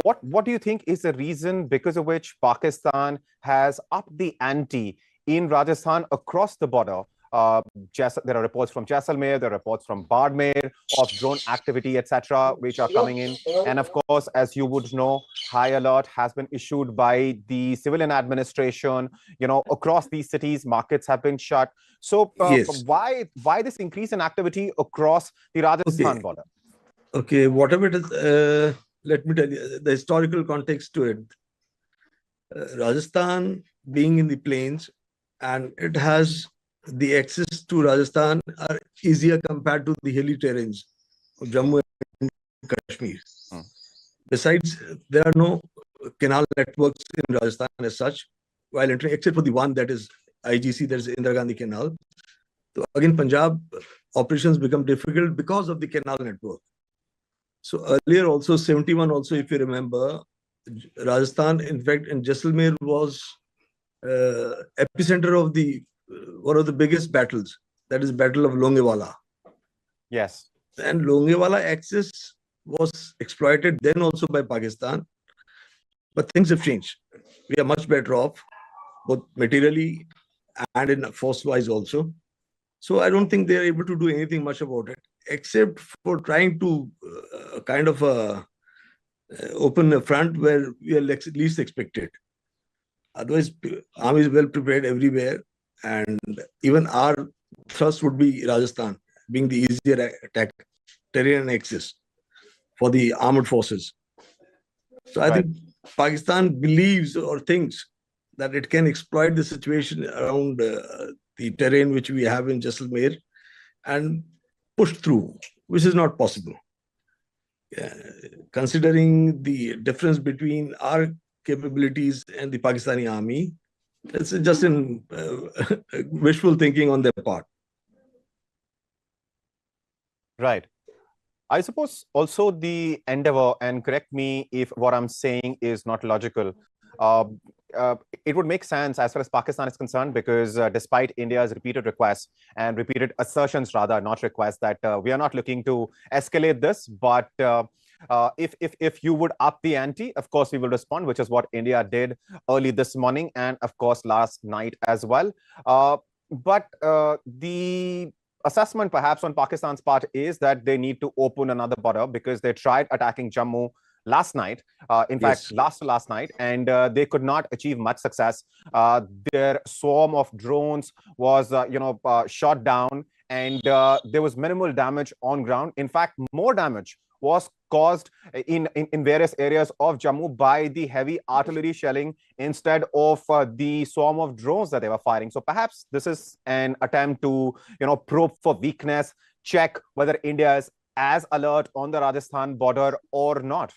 what do you think is the reason because of which Pakistan has upped the ante in Rajasthan across the border? There are reports from Jaisalmer, there are reports from Barmer of drone activity, etc., which are coming in. And of course, as you would know, high alert has been issued by the civilian administration. Across these cities, markets have been shut. So Yes. why this increase in activity across the Rajasthan border? Okay, whatever it is, let me tell you the historical context to it. Rajasthan being in the plains, and it has the access to Rajasthan are easier compared to the hilly terrains of Jammu and Kashmir. Besides, there are no canal networks in Rajasthan as such, while entering, except for the one that is IGC, that is Indira Gandhi Canal. So again, Punjab operations become difficult because of the canal network. So earlier also, 71 also, if you remember, Rajasthan, in fact, in Jaisalmer was epicenter of the one of the biggest battles, that is Battle of Longewala. Yes. And Longewala access was exploited then also by Pakistan. But things have changed. We are much better off, both materially and in force-wise also. So I don't think they are able to do anything much about it, except for trying to kind of open a front where we are least expected. Otherwise, army is well prepared everywhere, and even our thrust would be Rajasthan, being the easier attack terrain access for the armored forces. So I think Pakistan believes or thinks that it can exploit the situation around the terrain which we have in Jaisalmer and push through, which is not possible. Considering the difference between our capabilities and the Pakistani army, it's just in wishful thinking on their part. Right. I suppose also the endeavor, and correct me if what I'm saying is not logical, it would make sense as far as Pakistan is concerned, because despite India's repeated requests and repeated assertions, rather, not requests, that we are not looking to escalate this, but if you would up the ante, of course, we will respond, which is what India did early this morning and, of course, last night as well. But the assessment perhaps on Pakistan's part is that they need to open another border, because they tried attacking Jammu last night, in fact, last night, and they could not achieve much success. Their swarm of drones was, shot down, and there was minimal damage on ground. In fact, more damage was caused in various areas of Jammu by the heavy artillery shelling instead of the swarm of drones that they were firing. So perhaps this is an attempt to, probe for weakness, check whether India is as alert on the Rajasthan border or not.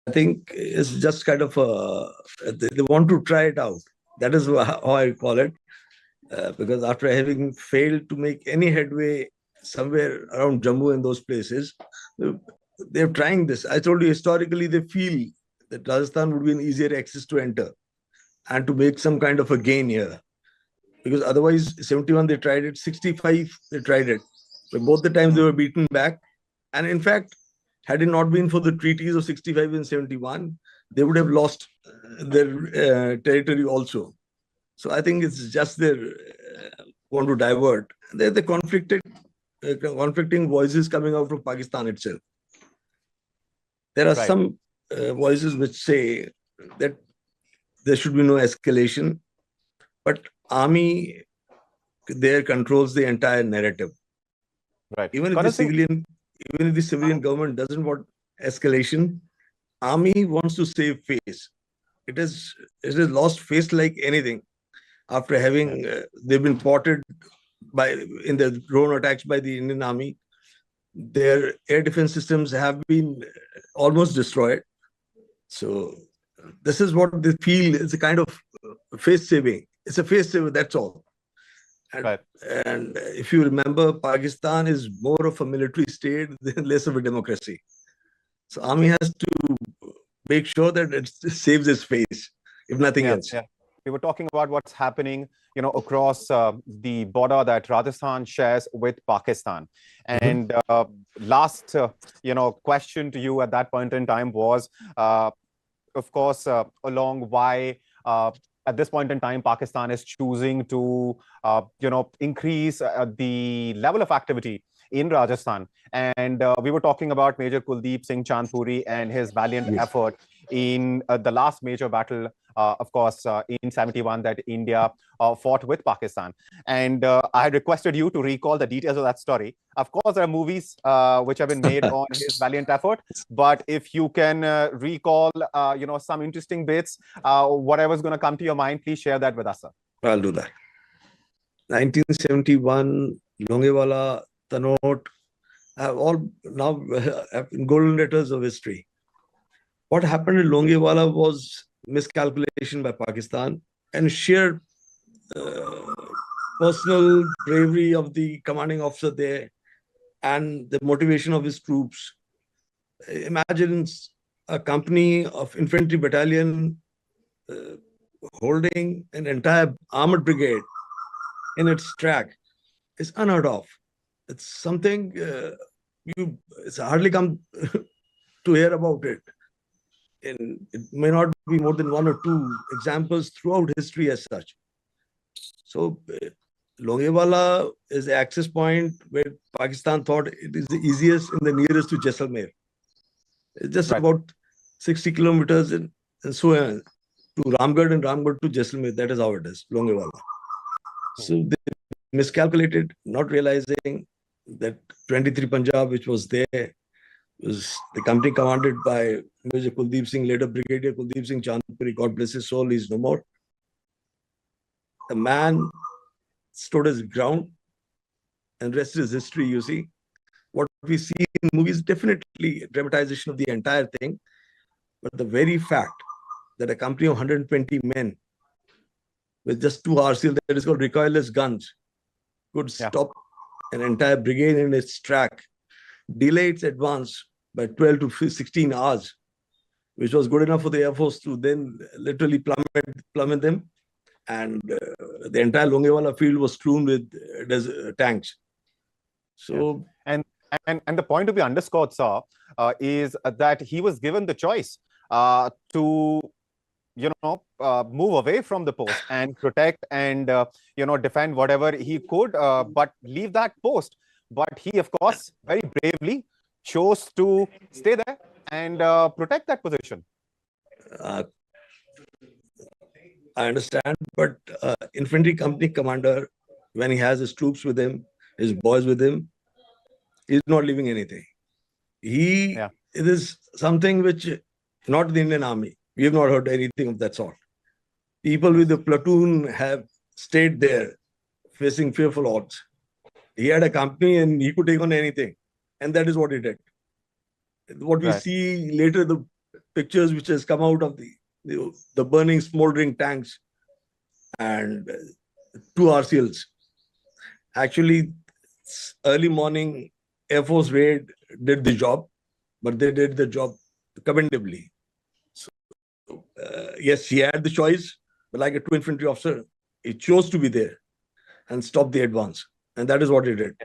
I think it's just kind of they want to try it out. That is how I call it, because after having failed to make any headway somewhere around Jammu and those places, they're trying this. I told you, historically, they feel that Rajasthan would be an easier access to enter and to make some kind of a gain here. Because otherwise, 71, they tried it, 65, they tried it. But both the times they were beaten back. And in fact, had it not been for the treaties of 65 and 71, they would have lost their territory also. So I think it's just their want to divert. They're the conflicting voices coming out from Pakistan itself. There are some voices which say that there should be no escalation, but army there controls the entire narrative. Right. Even if the civilian government doesn't want escalation, army wants to save face. It has lost face like anything after having they've been potted in the drone attacks by the Indian army. Their air defense systems have been almost destroyed. So this is what they feel is a kind of face saving. It's a face saver, that's all. And if you remember, Pakistan is more of a military state than less of a democracy. So army has to make sure that it saves its face, if nothing else. Yeah. we were talking about what's happening, across the border that Rajasthan shares with Pakistan. And last, question to you at that point in time was, of course, along why at this point in time Pakistan is choosing to, increase the level of activity in Rajasthan. And we were talking about Major Kuldeep Singh Chandpuri and his valiant Yes. effort in the last major battle, of course, in 71 that India fought with Pakistan. And I had requested you to recall the details of that story. Of course, there are movies which have been made on his valiant effort, but if you can recall, some interesting bits, whatever's going to come to your mind, please share that with us, sir. I'll do that. 1971, Longewala, Tanot have all now have golden letters of history. What happened in Longewala was miscalculation by Pakistan and sheer personal bravery of the commanding officer there and the motivation of his troops. Imagine a company of infantry battalion holding an entire armored brigade in its track is unheard of. It's something it's hardly come to hear about it. And it may not be more than one or two examples throughout history as such. So Longewala is the access point where Pakistan thought it is the easiest and the nearest to Jaisalmer. It's just about 60 kilometers and so on to Ramgarh and Ramgarh to Jaisalmer. That is how it is, Longewala. So they miscalculated, not realizing that 23 Punjab, which was there, was the company commanded by Major Kuldeep Singh, later Brigadier Kuldeep Singh Chandpuri, God bless his soul, he's no more. The man stood his ground, and rest is history, you see. What we see in movies, definitely dramatization of the entire thing, but the very fact that a company of 120 men with just 2 RCL, that is called recoilless guns, could stop an entire brigade in its track, delay its advance by 12 to 16 hours, which was good enough for the Air Force to then literally plummet them. And the entire Longewala field was strewn with tanks. So, and the point to be underscored, sir, is that he was given the choice to move away from the post and protect and defend whatever he could, but leave that post. But he, of course, very bravely chose to stay there and protect that position. I understand, but infantry company commander, when he has his troops with him, his boys with him, is not leaving anything. It is something which, not the Indian Army, we have not heard anything of that sort. People with the platoon have stayed there facing fearful odds. He had a company and he could take on anything. And that is what he did. What we see later, the pictures which has come out of the burning, smoldering tanks and 2 RCLs. Actually, early morning Air Force raid did the job, but they did the job commendably. So, yes, he had the choice, but like a true infantry officer, he chose to be there and stop the advance. And that is what he did.